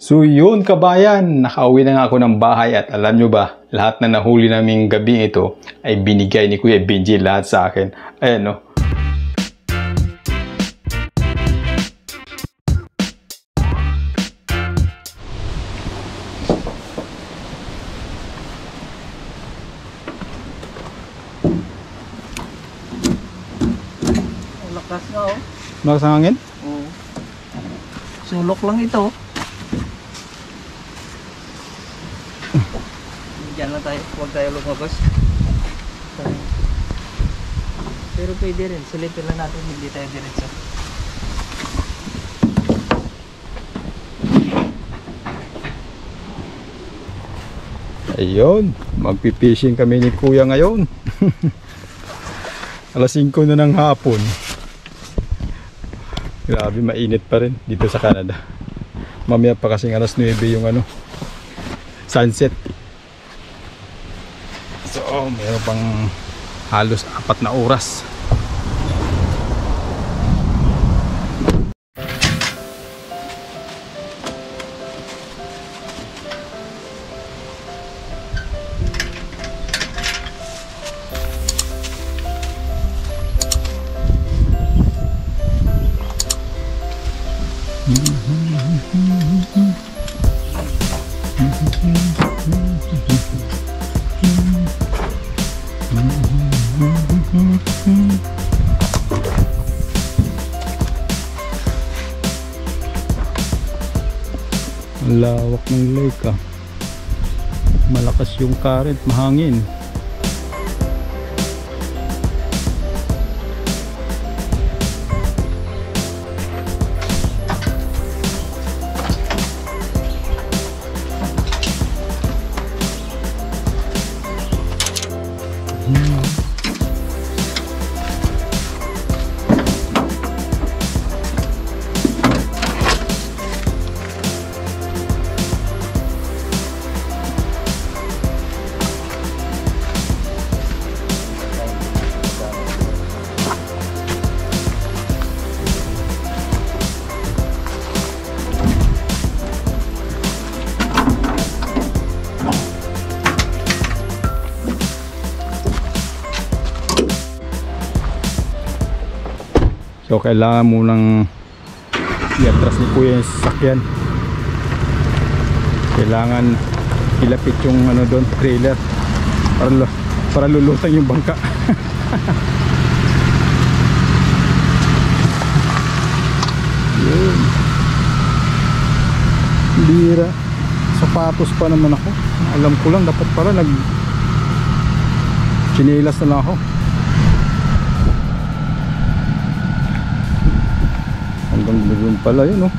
So yun kabayan, nakauwi na nga ako ng bahay at alam nyo ba, lahat na nahuli naming gabing ito ay binigay ni Kuya Benji lahat sa akin. Ayan no. Lakas nga oh. Malakas ang hangin? Oo. Sulok lang ito. Diyan lang tayo, huwag tayo lumabas. Pero pwede rin, silipin lang natin, hindi tayo diretso. Ayun, magpipishing kami ni Kuya ngayon. Alas 5 na ng hapon. Grabe, mainit pa rin dito sa Canada. Mamaya pa kasing alas 9 yung sunset. So, meron pang halos 4 na oras. Ang lawak ng lake ah. Malakas yung current, mahangin. So kailangan mo nang i-atras ni Kuya yung sasakyan. Kailangan ilapit yung doon, trailer para lulutang yung bangka. Yun. Bira. Sapatos pa naman ako. Alam ko lang dapat para chinelas na lang ako. Hanggang doon pala yun, no?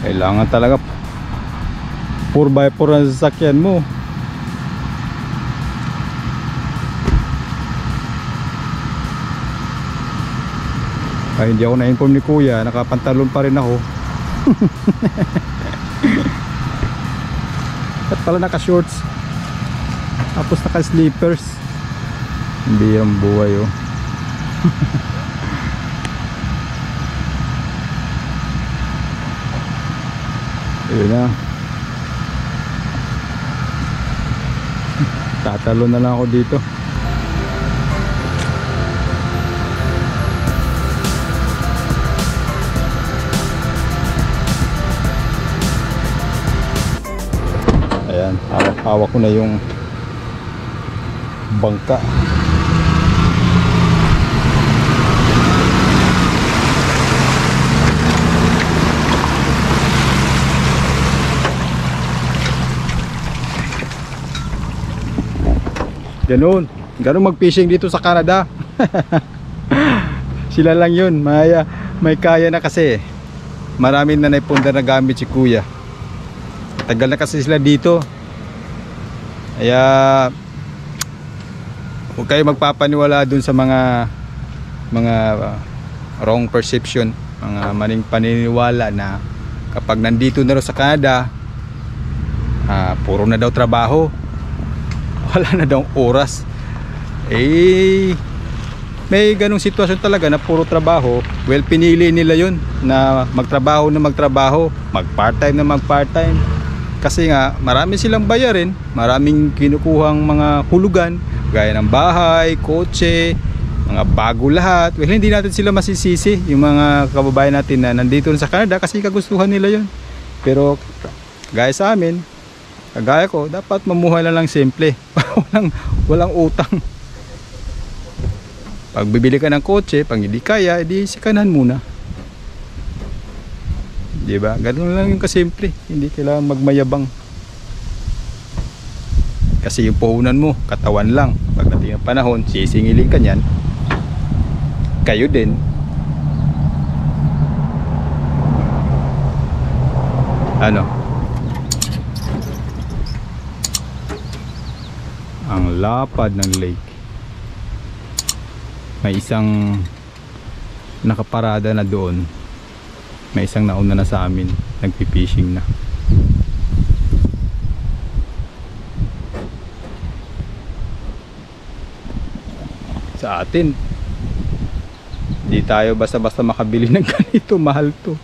Kailangan talaga 4x4 ang sasakyan mo. Ay, hindi ako na-inform ni Kuya, nakapantalon pa rin ako. At pala naka-shorts, tapos naka-slippers. Hindi yung buhay, oh. Ayun na. Tatalo na lang ako dito. Ayan, hawak ko na yung bangka. Ganun mag-fishing dito sa Canada. Sila lang yun, may kaya na kasi. Maraming na naipundar na gamit si Kuya. Tagal na kasi sila dito. Kaya huwag kayo magpapaniwala dun sa mga wrong perception, mga maling paniniwala na kapag nandito na rin sa Canada, puro na daw trabaho, wala na daw oras. may ganong sitwasyon talaga na puro trabaho. Well, pinili nila yun na magtrabaho, mag part-time na mag part-time. Kasi nga marami silang bayarin, maraming kinukuhang mga hulugan gaya ng bahay, kotse, mga bago lahat. Well, hindi natin sila masisisi, yung mga kababayan natin na nandito sa Canada, kasi kagustuhan nila yun. Pero gaya sa amin, kagaya ko, dapat mamuhay lang simple. walang utang. Pag bibili ka ng kotse, pag hindi kaya, edi sikanan muna. Diba? Ganun lang yung kasimple. Hindi kailangan magmayabang. Kasi yung puhunan mo, katawan lang. Pagdating ng panahon, sisingilin ka niyan. Kayo din. Ano? Ang lapad ng lake. May isang nakaparada na doon. May isang nauna na sa amin, nagpipishing na. Sa atin, di tayo basta-basta makabili ng ganito, mahal to.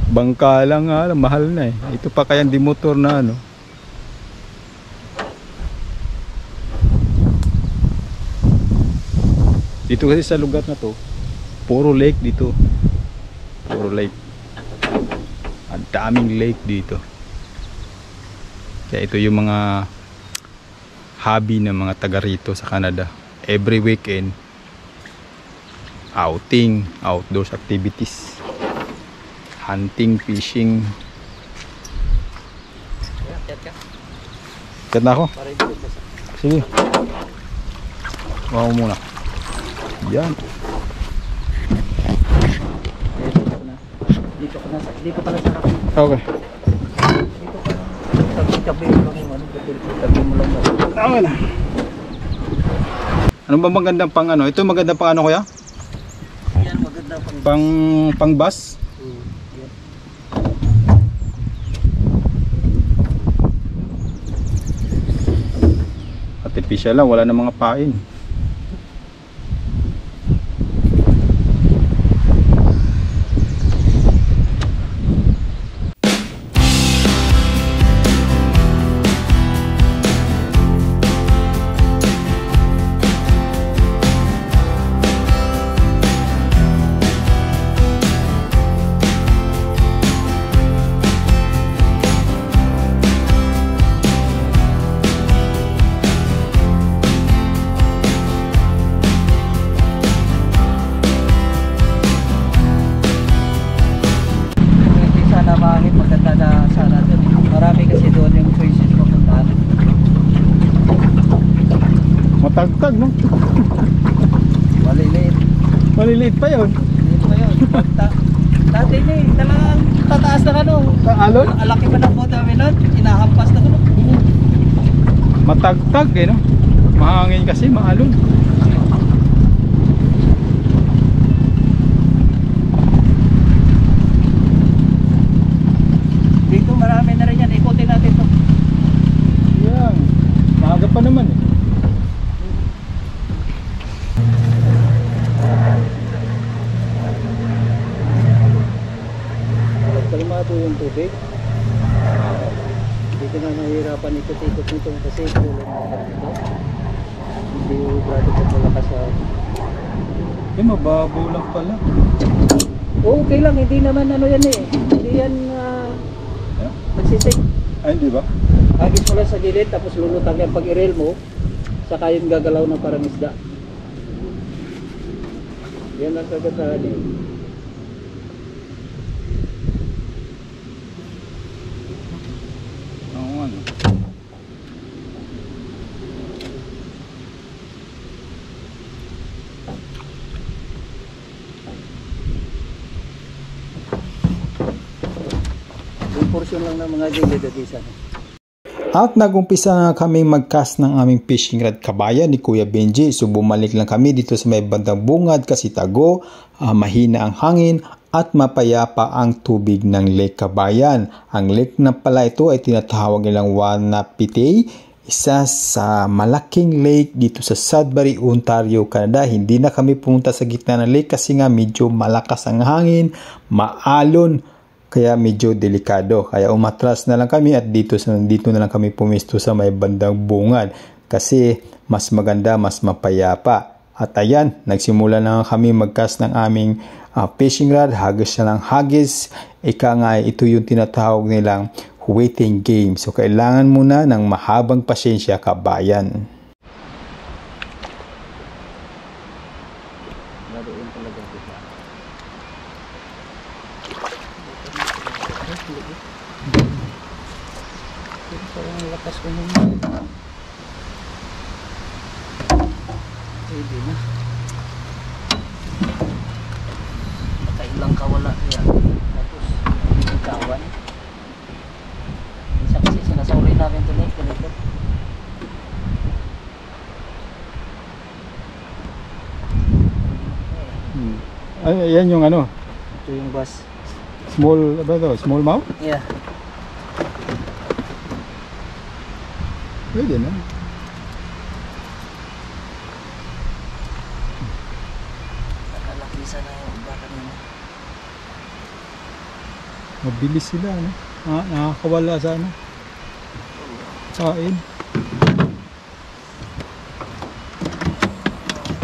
Bangka lang nga, mahal na eh. Ito pa kayang dimotor na ano. Dito kasi sa lugar na to, puro lake dito. Puro lake. Ang daming lake dito. Kaya ito yung mga hobby ng mga taga rito sa Canada. Every weekend, outing, outdoors activities. Hunting, fishing. Kat na ako? Sige. Wow muna. Yan. Dito pala sa kape. Okay. Dito pala. Tabi mo lang yung ano. Tabi mo lang. Okay na. Ano ba magandang pang ano? Ito magandang pang ano kuya? Yan, maganda pang... Pang bus? Yan. Artificial lang, wala na mga pain. Maganda na sana doon. Marami kasi doon yung choices papuntahan. Matagtag no? Maliliit. Maliliit pa yun. Dito pa yun. Dati na eh. Talagang tataas na ano. Alon? Alaki pa ng boat namin nun. Inahampas na ano. Matagtag eh no? Mahangin kasi, maalon. Dito marami na rin yan. Ikutin natin to. Yan. Maaga pa naman eh. Kalmado yung tubig. Hindi ko na nahihirapan ikot-ikot nito kasi tulong na dito. Hindi yung grado pa malakas sa... Eh, mababaw lang pala. Okay lang, hindi naman ano yan eh. Hindi yan magsisik. Ay, hindi ba? Agis mo lang sa gilid tapos lulutang yan pag i-rail mo. Saka yung gagalaw ng parang isda. Yan ang kagatahan eh. Oo ano. Yung portion lang ng mga gilid at isa. At nagumpisa na kami mag-cast ng aming fishing rod kabayan ni Kuya Benji. So bumalik lang kami dito sa may bandang bungad kasi tago, mahina ang hangin at mapayapa ang tubig ng Lake Kabayan. Ang lake na pala ito ay tinatawag nilang Wanapitei. isa sa malaking lake dito sa Sudbury, Ontario, Canada. Hindi na kami pumunta sa gitna ng lake kasi nga medyo malakas ang hangin, maalon, kaya medyo delikado. Kaya umatras na lang kami at dito na lang kami pumisto sa may bandang bungad kasi mas maganda, mas mapayapa. At ayan, nagsimula na kami magcast ng aming fishing rod, hagis na lang hagis. Ika nga, ito yung tinatawag nilang waiting game. So, kailangan muna ng mahabang pasyensya, kabayan. Laruin talaga kita. Parang lakas ko naman. Pwede na. Makailang kawala niya. Tapos, ikawan. Minsan kasi sinasawri namin ito na ganito. Ay, yan yung ano, Ito yung bus. small, ba ito? Small mouth? Yeah. Pwede na. Nakalakisa na yung iba kanina. Mabilis sila, ano? Nakakawala sa ano? Kain.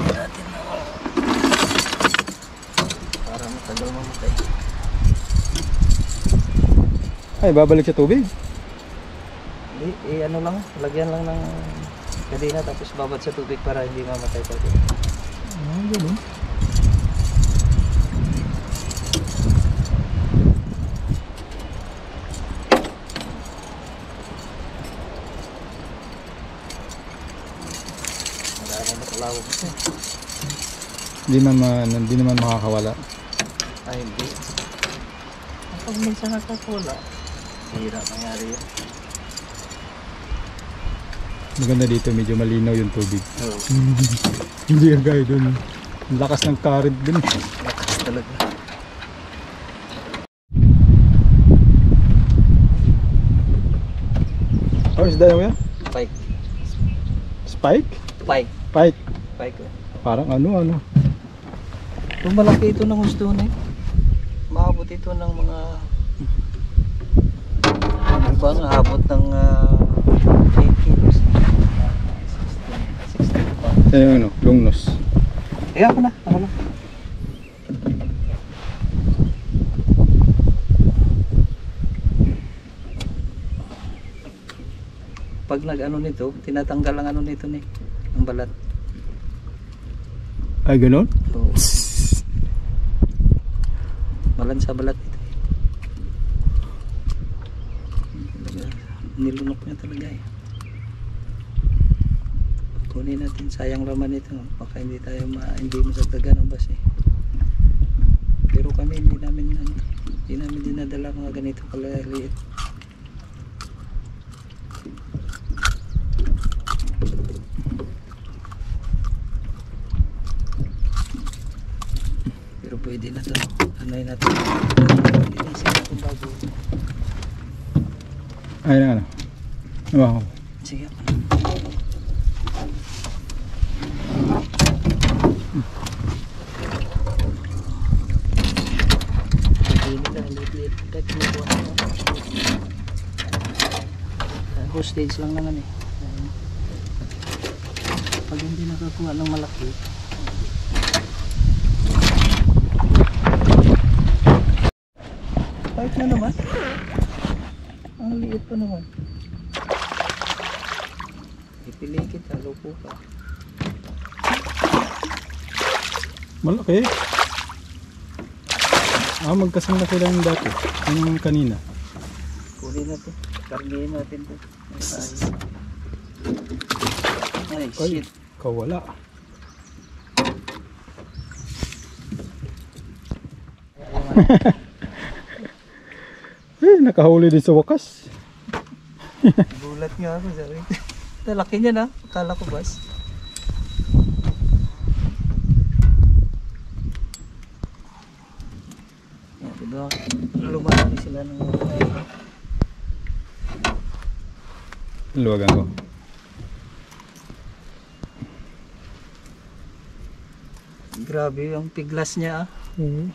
Natin na ako. Para matagal mamatay. Ay, babalik sa tubig. Hindi, ano lang, lagyan lang ng kadena tapos babad sa tubig para hindi mamatay pa ito. Ganun. Marami na kalawag ito. Hindi naman makakawala. Ay, hindi. Kapag minsan nakakawala, hira nangyari yun. Maganda dito, medyo malinaw yung tubig. Oo. Hindi yung gaya dun. Ang lakas ng current dun. Lakas talaga. Oh, isda mo yan? Pike. Spike? Pike. Pike. Pike. Parang ano. Kung malaki ito ng gusto na eh. Maabot ito ng mga iba nga abot ng 8 kilos. 16 pa. Yan yung ano, long nose. Ako na. Pag nag-ano nito, tinatanggal ang ano nito ni, ang balat. Ay, ganun? Oo. Malan sa balat ito. Nilunok niya talaga eh. Kunin natin, sayang laman ito. Baka hindi masagdagan ang bus eh. Pero kami hindi namin dinadala mga ganito kalaliit. Pero pwede na to. Anoy natin. Inisin natin bago. Ay, ano. Wow. Sige. Hostage lang naman eh. Pag hindi nakakuha ng malaki, kahit na naman, ang liit pa naman. Ipili kita, loko ka. Malaki. Magkasama na sila yung dati. Yung kanina. Kunin natin, kargayin natin to. Ay, shit. Kawala. Nakahuli din sa wakas. Gulat nga ako, sabi. Laki niya na, akala ko bas. Diba, lumaki sila ng mga Luwagan ko. grabe yung piglas niya ah. Oo.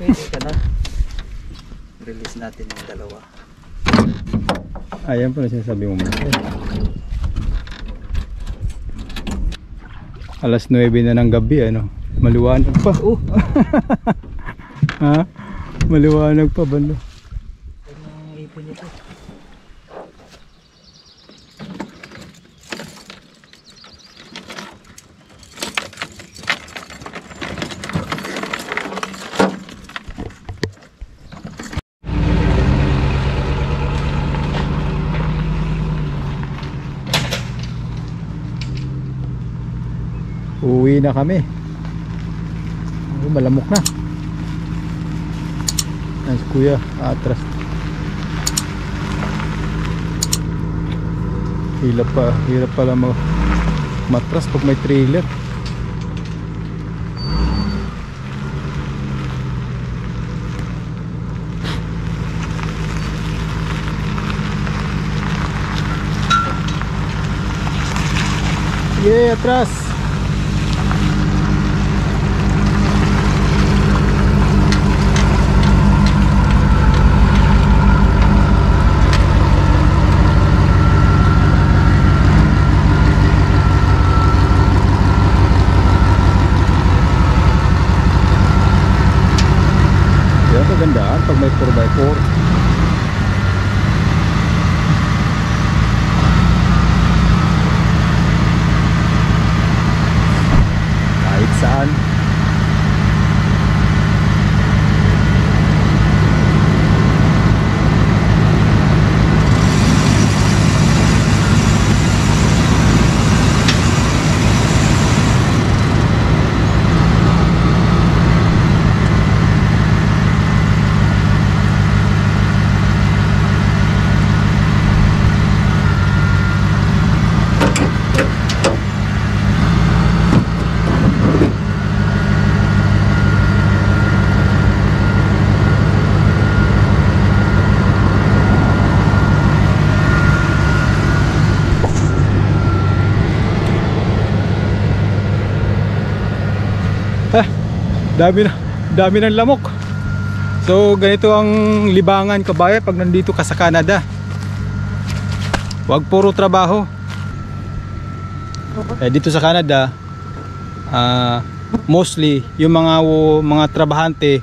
Pwede ka na. Release natin yung dalawa. Ayan po na sinasabi mo. Alas 9 na ng gabi, ano? Maliwanag pa. Oh! Ha? Maliwanag pa, balo. Anong ipon ito? Uwi na kami. Malamok na. Yan si kuya, atras. Hirap pala matras pag may trailer. Yeah, atras. Yan, kagandaan pag may 4x4. Kahit saan. Dami ng lamok. So ganito ang libangan, kabayan, pag nandito ka sa Canada. Huwag puro trabaho. Dito sa Canada, mostly yung mga trabahante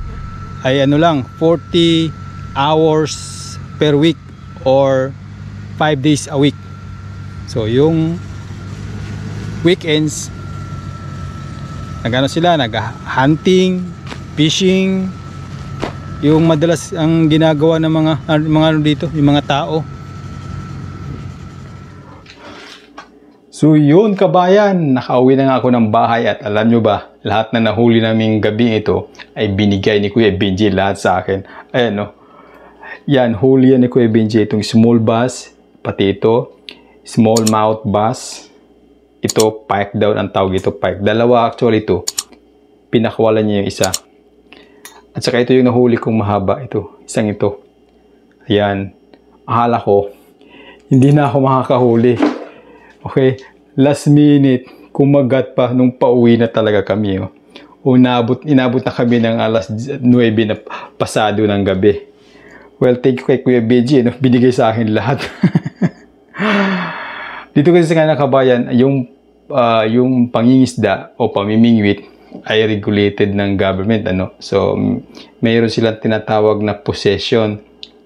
ay ano lang, 40 hours per week or 5 days a week. So yung weekends, nagano sila, nag-hunting, fishing, yung madalas ang ginagawa ng mga ano dito, yung mga tao. So yun, kabayan, nakauwi na nga ako ng bahay at alam nyo ba, lahat na nahuli naming gabi ito ay binigay ni Kuya Benji lahat sa akin. Ayan, no? Yan, huli yan ni Kuya Benji, itong small bass, pati ito, small mouth bass. Ito, pike down ang tawag ito, pike. Dalawa actually ito. Pinakawalan niya yung isa. At saka ito yung nahuli kong mahaba. Ito, isang ito. Ayan. Akala ko, hindi na ako makakahuli. Okay. Last minute, kumagat pa nung pauwi na talaga kami. Oh. Inabot na kami ng alas 9 na pasado ng gabi. Well, thank you kay Kuya Benji. No? Binigay sa akin lahat. Dito kasi sa kanila, kabayan, yung pangingisda o pamimingwit ay regulated ng government, ano. So mayroon silang tinatawag na possession.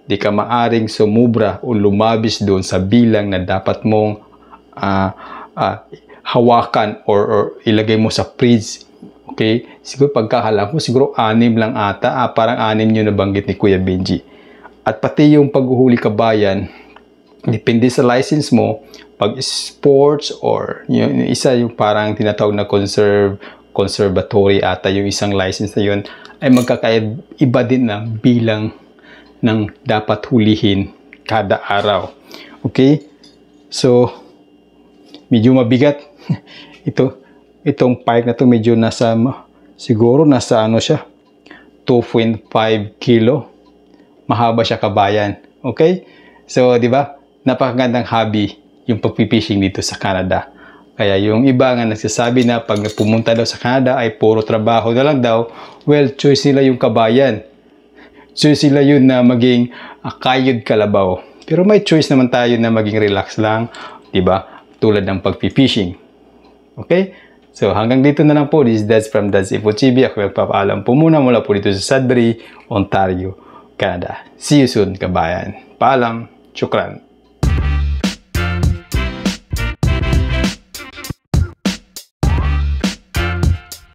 Di ka maaring sumubra o lumabis doon sa bilang na dapat mong hawakan or ilagay mo sa fridge. Okay? Siguro pagkakala ko, siguro 6 lang ata. Parang 6 yung nabanggit ni Kuya Benji. At pati yung paghuhuli, kabayan, depende sa license mo. Pag sports or yung isa yung parang tinatawag na conservatory ata yung isang license na yun, ay magkakaiba din ng bilang ng dapat hulihin kada araw. Okay? So medyo mabigat. Itong pike na to medyo siguro nasa ano siya, 2.5 kilo. Mahaba siya, kabayan. Okay? So, di ba? Napakagandang hobby yung pagpipishing dito sa Canada. Kaya yung iba nga nagsasabi na pag pumunta daw sa Canada ay puro trabaho na lang daw, well, choice nila yung kabayan. Choice nila yun na maging kayod kalabaw. Pero may choice naman tayo na maging relax lang, diba? Tulad ng pag-fishing. Okay? So hanggang dito na lang po. This is Dads from Dads Info TV. Ako magpapaalam po muna mula po dito sa Sudbury, Ontario, Canada. See you soon, kabayan. Paalam. Shukran.